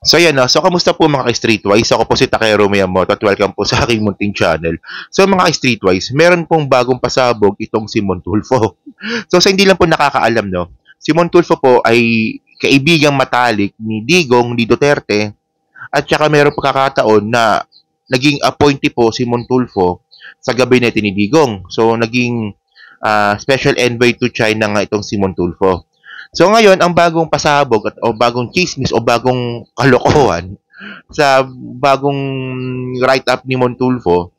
So yan na. So kamusta po mga ka-Streetwise? Ako po si Takero Miyamoto at welcome po sa aking munting channel. So mga ka-Streetwise, meron pong bagong pasabog itong si Montulfo. So sa hindi lang po nakakaalam, no, si Montulfo po ay kaibigang matalik ni Digong ni Duterte at saka meron pagkakataon na naging appointee po si Montulfo sa gabinete ni Digong. So naging special envoy to China nga itong si Montulfo. So ngayon, ang bagong pasabog at o bagong chismis o bagong kalokohan sa bagong write-up ni Montulfo,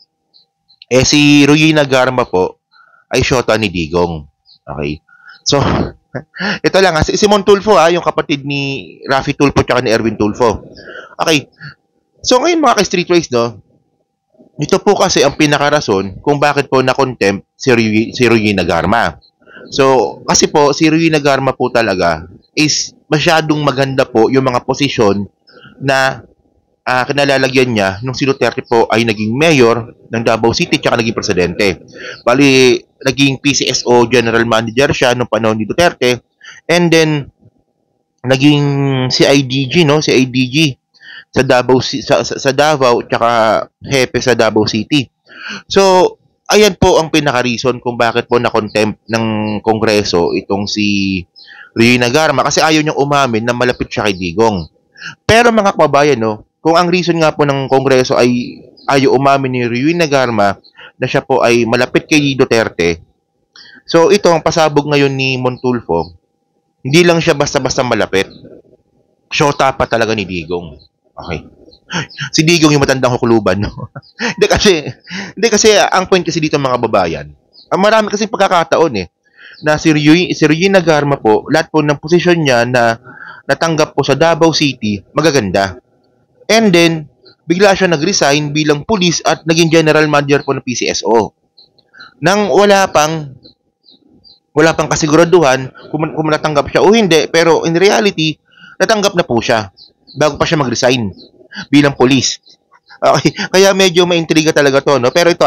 si Ruina Garma po ay shota ni Digong. Okay. So, ito lang si Montulfo yung kapatid ni Raffy Tulfo at ni Erwin Tulfo. Okay. So ngayon mga ka-Streetwise, no, ito po kasi ang pinakarason kung bakit po na-contempt si Ruina Garma. So, kasi po, si Ruina Garma po talaga is masyadong maganda po yung mga posisyon na kinalalagyan niya nung si Duterte po ay naging mayor ng Davao City tsaka naging presidente. Bali, naging PCSO general manager siya nung panahon ni Duterte and then naging CIDG, no? CIDG sa Davao sa Davao tsaka hepe sa Davao City. So, ayan po ang pinaka-reason kung bakit po na-contempt ng Kongreso itong si Ruina Garma kasi ayaw niyang umamin na malapit siya kay Digong. Pero mga kababayan, no, kung ang reason nga po ng Kongreso ay ayaw umamin ni Ruina Garma na siya po ay malapit kay Duterte, so ito ang pasabog ngayon ni Montulfo, hindi lang siya basta-basta malapit, shota pa talaga ni Digong. Okay. Si Digong yung matandang hukluban, no? hindi kasi ang point kasi dito mga babayan. Ang marami kasi pagkakataon na si Regina Garma po, lahat po ng posisyon niya na natanggap po sa Davao City, magaganda. And then bigla siya nag-resign bilang pulis at naging general manager po ng PCSO. Nang wala pang kasiguraduhan kung natanggap siya o hindi, pero in reality, natanggap na po siya bago pa siya mag-resign bilang police. Okay, kaya medyo maintriga talaga to, no? Pero ito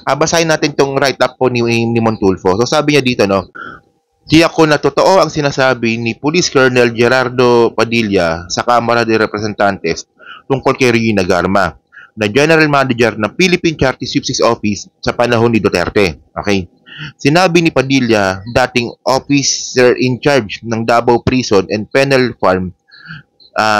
basahin natin tong write-up po ni Montulfo. So sabi niya dito, no, tiyak ko na totoo ang sinasabi ni Police Colonel Gerardo Padilla sa Kamara de Representantes tungkol kay Regina Garma, na General Manager ng Philippine Charity Sweepstakes Office sa panahon ni Duterte. Okay? Sinabi ni Padilla, dating officer in charge ng Davao Prison and Penal Farm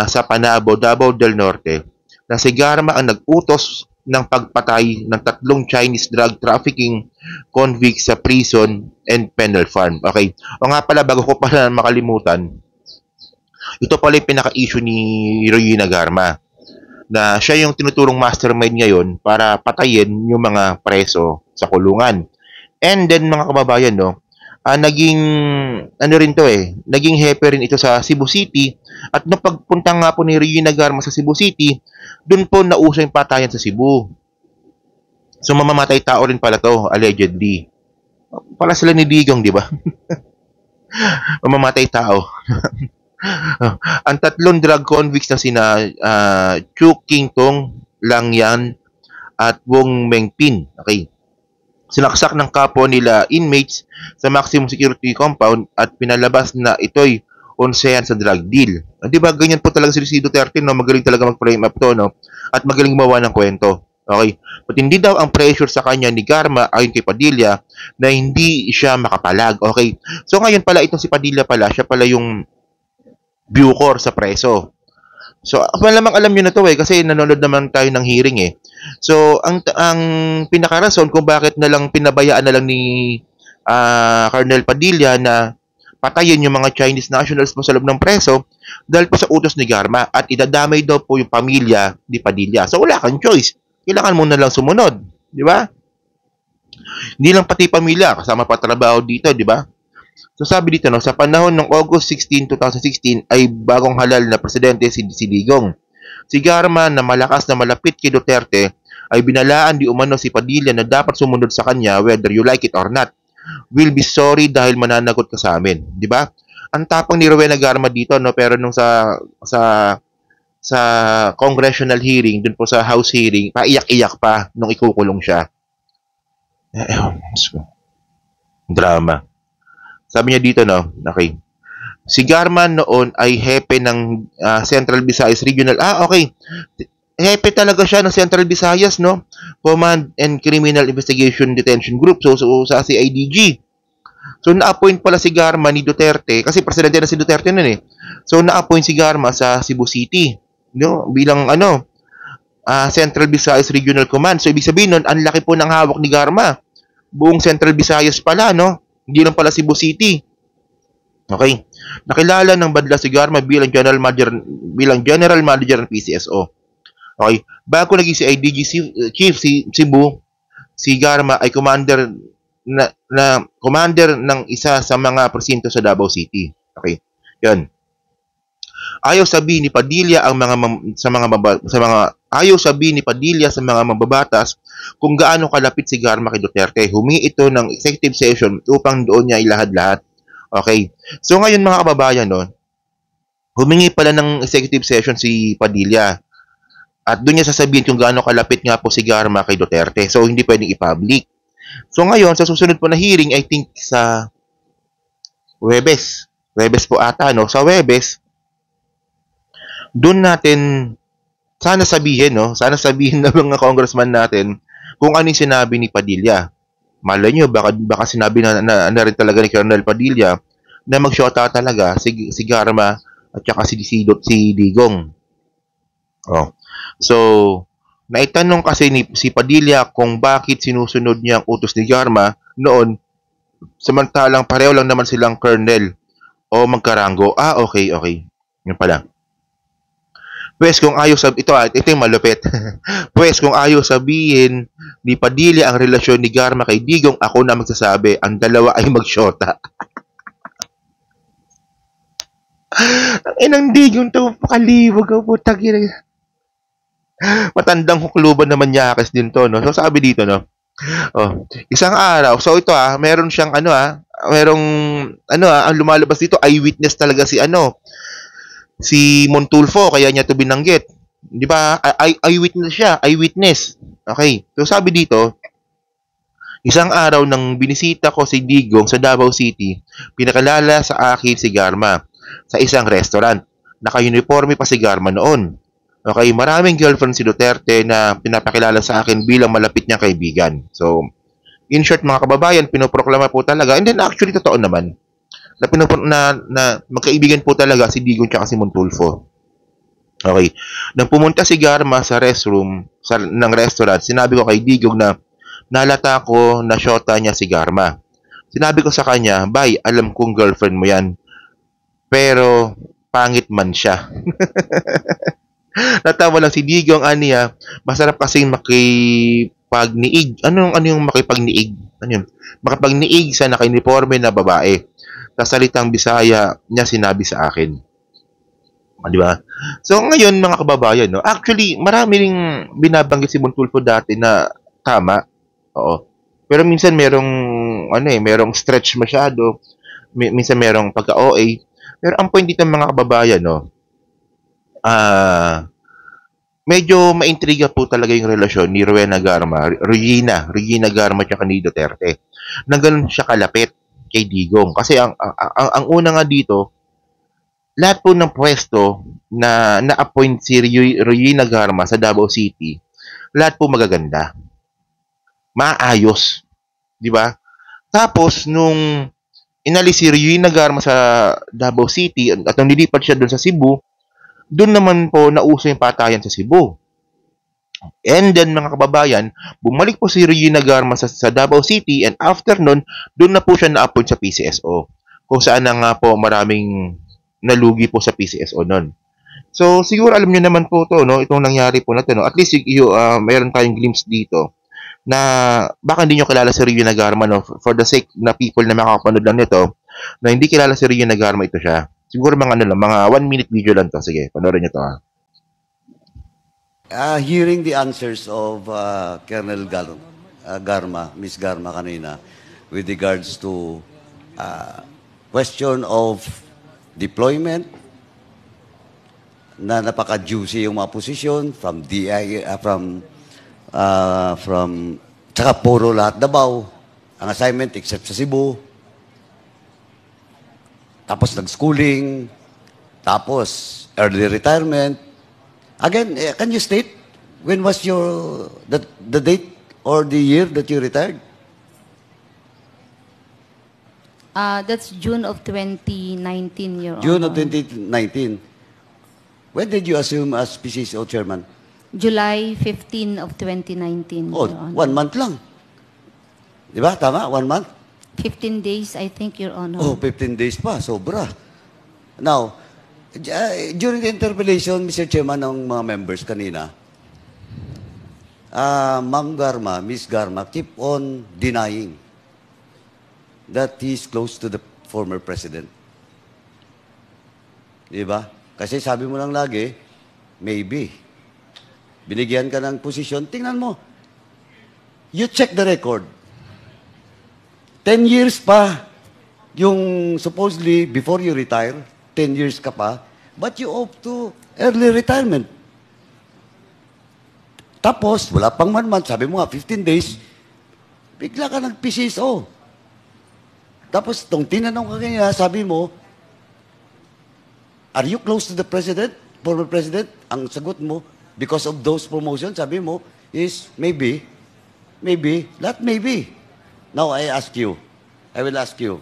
sa Panabo, Davao del Norte, na si Garma ang nag-utos ng pagpatay ng 3 Chinese drug trafficking convicts sa prison and penal farm. Okay. O nga pala, bago ko pala makalimutan, ito pala yung pinaka-issue ni Regina Garma, na siya yung tinuturong mastermind ngayon para patayin yung mga preso sa kulungan. And then mga kababayan, no, naging ano rin to naging hepe rin ito sa Cebu City at nung pagpunta nga po ni Regina Garma sa Cebu City, doon po nauso yung patayan sa Cebu. So mamamatay tao rin pala to, allegedly. Pala sila ni Digong, di ba? Mamamatay tao. Ang 3 drug convicts na sina Chu King Tong, Lang Yan at Wong Mengpin. Okay. Sinaksak ng kapwa nila inmates sa maximum security compound at pinalabas na ito'y onsehan sa drug deal. Di ba ganyan po talaga si Duterte, no? Magaling talaga mag-frame up to, no? At magaling gumawa ng kwento. Okay? But hindi daw ang pressure sa kanya ni Garma ayon kay Padilla na hindi siya makapalag. Okay? So ngayon pala itong si Padilla pala, siya pala yung bucor sa preso. So, malamang alam niyo na to kasi nanonood naman tayo ng hearing So, ang pinakarason kung bakit na lang pinabayaan na lang ni Colonel Padilla na patayin yung mga Chinese nationals po sa loob ng preso dahil po sa utos ni Garma at idadamay daw po yung pamilya ni Padilla. So, wala kang choice. Kailangan mo na lang sumunod. Di ba? Hindi lang pati pamilya, kasama pa trabaho dito, di ba? So sabi dito, no, sa panahon ng August 16, 2016 ay bagong halal na presidente si Digong. Si Garma na malakas na malapit kay Duterte ay binalaan di umano si Padilla na dapat sumunod sa kanya whether you like it or not. We'll be sorry dahil mananagot ka sa amin. Di ba? Ang tapang ni Rowena Garma dito, no, pero nung sa congressional hearing, dun po sa House hearing, paiyak-iyak pa nung ikukulong siya. Drama. Sabi niya dito, no, okay, Si Garma noon ay hepe ng Central Visayas Regional. Okay. Hepe talaga siya ng Central Visayas, no? Command and Criminal Investigation Detention Group. So sa CIDG. So na-appoint pala si Garma ni Duterte kasi presidente na si Duterte noon eh. So na-appoint si Garma sa Cebu City, no? Bilang Central Visayas Regional Command. So ibig sabihin nun, ang laki po ng hawak ni Garma. Buong Central Visayas pala, no? Hindi lang pala Cebu City. Okay. Nakilala ng badla si Garma bilang General Manager ng PCSO. Okay. Bago naging si IDG Chief si Cebu, si Garma ay commander ng isa sa mga presinto sa Davao City. Okay. 'Yan. Ayaw sabihin ni Padilla sa mga mababatas kung gaano kalapit si Garma kay Duterte. Humingi ito ng executive session upang doon niya ilahad-lahat. Okay. So ngayon mga kababayan, no, humingi pala ng executive session si Padilla. At doon niya sasabihin kung gaano kalapit nga po si Garma kay Duterte. So hindi pwedeng i-public. So ngayon, sa susunod po na hearing, I think sa Huwebes. Huwebes po ata, no? Sa Huwebes, doon natin sana sabihin, no? Sana sabihin ng mga congressman natin kung ano yung sinabi ni Padilla. Malay nyo, baka sinabi na rin talaga ni Colonel Padilla na mag-shota talaga si Garma at saka si Digong. Oh. So, naitanong kasi si Padilla kung bakit sinusunod niya ang utos ni Garma noon, samantalang pareho lang naman silang colonel o magkarango. Okay. Yun pala. Pues kung ayaw ito yung malupit. Pues kung ayaw sabihin ni Padilla ang relasyon ni Garma kay Digong, ako na magsasabi, ang dalawa ay magsyota. Ang inang Digong to, pakalibog ang putang ina. Matandang hukluban naman yakes din to, no? So sabi dito, no? Isang araw. So ito meron siyang ang lumalabas dito, eyewitness talaga si Montulfo, kaya niya to binanggit. 'Di ba? Eyewitness siya, eyewitness. Okay. So sabi dito, isang araw nang binisita ko si Digong sa Davao City, pinakalala sa akin si Garma sa isang restaurant. Naka-uniforme pa si Garma noon. Okay, maraming girlfriend si Duterte na pinapakilala sa akin bilang malapit niyang kaibigan. So, in short mga kababayan, pinoproklama po talaga. And then actually totoo naman na magkaibigan po talaga si Digong at si Montulfo. Okay. Nang pumunta si Garma sa restroom ng restaurant, sinabi ko kay Digong na nalata ko na shota niya si Garma. Sinabi ko sa kanya, "Bay, alam kong girlfriend mo yan. Pero pangit man siya." Natawa lang si Digong, aniya, masarap kasing makipagniig. Ano yung makipagniig? Ano yun? Makipagniig sa naka-uniforme na babae. Sa salitang Bisaya niya sinabi sa akin. Di ba? So ngayon mga kababayan, no, actually marami ring binabanggit si Montulfo dati na tama. Oo. Pero minsan merong stretch masyado. Minsan merong pagka-OA. Pero ang point dito mga kababayan, no, medyo maintriga po talaga yung relasyon ni Regina Garma at ni Duterte. Na ganun siya kalapit kay Digong. Kasi ang una nga dito, lahat po ng pwesto na na-appoint si Regina Garma sa Davao City, lahat po magaganda. Maayos. Di ba? Tapos, nung inalis si Regina Garma sa Davao City at nung nilipat siya doon sa Cebu, doon naman po nauso yung patayan sa Cebu. And then mga kababayan, bumalik po si Regina Garma sa Davao City and after nun, doon na po siya na-appoint sa PCSO. Kung saan na nga po maraming nalugi po sa PCSO nun. So siguro alam niyo naman po to, no, itong nangyari po na to, no. At least mayroon tayong glimpse dito na baka hindi niyo kilala si Regina Garma, no, for the sake na people na makakapanood lang nito, na hindi kilala si Regina Garma, ito siya. Siguro mga 1-minute video lang to. Sige, panoorin niyo to. Hearing the answers of Colonel Garma, Ms. Garma kanina, with regards to question of deployment, na napaka-juicy yung mga posisyon from tsaka puro lahat Davao, ang assignment except sa Cebu. tapos nag-schooling, tapos early retirement. Again, can you state when was the date or the year that you retired? That's June of 2019, Your Honor. June of 2019. When did you assume as PCSO chairman? July 15 of 2019, Oh, Your Honor. 1 month lang. Di ba? Tama? 1 month? 15 days, I think, Your Honor. Oh, 15 days pa. Sobra. Now, during the interpellation, Mr. Chairman, ng mga members kanina, Ma'am Garma, Miss Garma, keep on denying that he is close to the former president. Di ba? Kasi sabi mo lang lagi, maybe. Binigyan ka ng posisyon, tingnan mo. You check the record. 10 years pa yung supposedly before you retire, 10 years ka pa, but you opt to early retirement. Tapos, wala pang 1 month, sabi mo nga, 15 days, bigla ka nag-PCSO. Tapos, itong tinanong ka kanya, sabi mo, are you close to the president, former president? Ang sagot mo, because of those promotions, sabi mo, is maybe, not maybe. Now, I will ask you,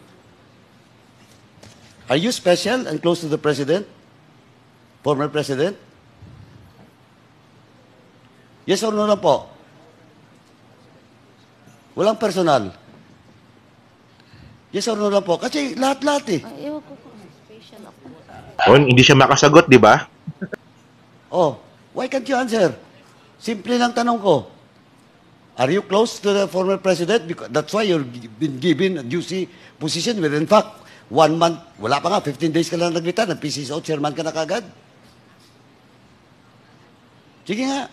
are you special and close to the president, former president? Yes or no lang po? Walang personal. Yes or no lang po? Kasi lahat-lahat eh. Ewan ko kung special ako. Oh, hindi siya makasagot, di ba? Oh, why can't you answer? Simple lang tanong ko. Are you close to the former president? Because that's why you've been given a juicy position with, in fact, 1 month, wala pa nga, 15 days ka lang nag-retire, nag-PCSO, chairman ka na kagad. Sige nga.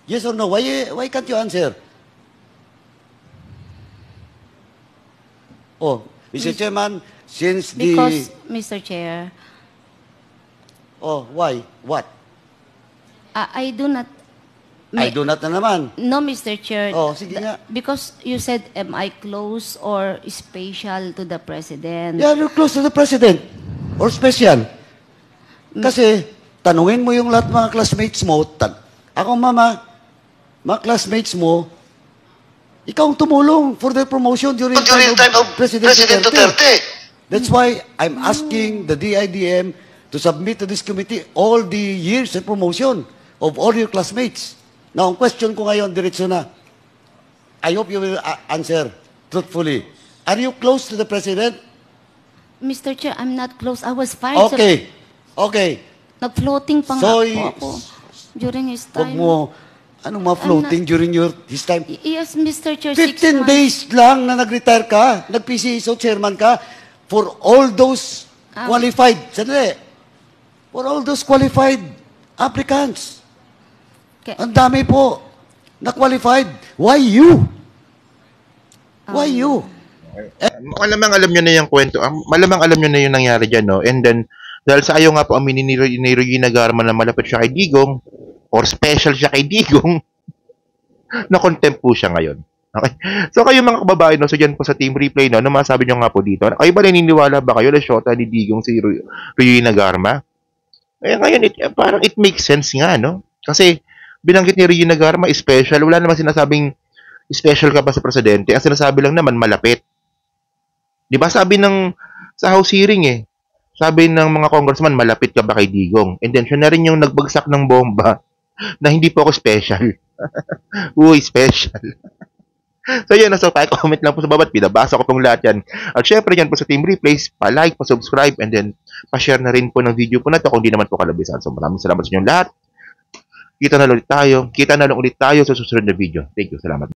Yes or no? Why can't you answer? Oh, Mr. Chairman, since Because, Mr. Chair, Oh, why? What? I do not... I do not na naman. No, Mr. Chair. Oh, sige nga. Because you said, am I close or special to the President? Yeah, you're close to the president. Or special. Kasi, tanungin mo yung lahat mga classmates mo. Ako, mama, mga classmates mo, ikaw ang tumulong for their promotion during time of President Duterte. That's why I'm asking the DIDM to submit to this committee all the years of promotion of all your classmates. Now, ang question ko ngayon, diretso na. I hope you will answer truthfully. Are you close to the President? Mr. Chair, I'm not close. I was fired. Okay. Okay. Nag-floating pa So, nga po ako during his Huwag time. mo, anong ma-floating during his time? Yes, Mr. Chair. 15 days lang na nag-retire ka, nag-PCSO chairman ka, for all those qualified, sandali, for all those qualified applicants. Ang dami po na qualified. Why you? Why you? Malamang alam nyo na yung kwento. Malamang alam nyo na yung nangyari dyan, no? And then, dahil sa ayaw nga po aminin ni Regina Garma na malapit siya kay Digong, or special siya kay Digong, na-contempt po siya ngayon. Okay? So, kayo mga kababayan, no? So, dyan po sa Team Replay, no? Ano masabi nyo nga po dito? Kayo ba naniniwala ba kayo na shota ni Digong si Regina Garma? Eh, ngayon, parang it makes sense nga, no? Kasi, binanggit ni Regina Garma, special. Wala naman sinasabing special ka pa sa presidente. Ang sinasabi lang naman, malapit. Di ba sabi sa House hearing sabi ng mga congressman, malapit ka ba kay Digong? And then, siya na rin yung nagbagsak ng bomba na hindi po ako special. Uy, special. So, yun. So, comment lang po sa babat. Pinabasa ko pong lahat yan. At syempre, yan po sa Team Replays, pa-like, pa-subscribe, and then, pa-share na rin po ng video po na to kung di naman po kalabisan. So, maraming salamat sa inyong lahat. Kita na lang ulit tayo sa susunod na video. Thank you. Salamat.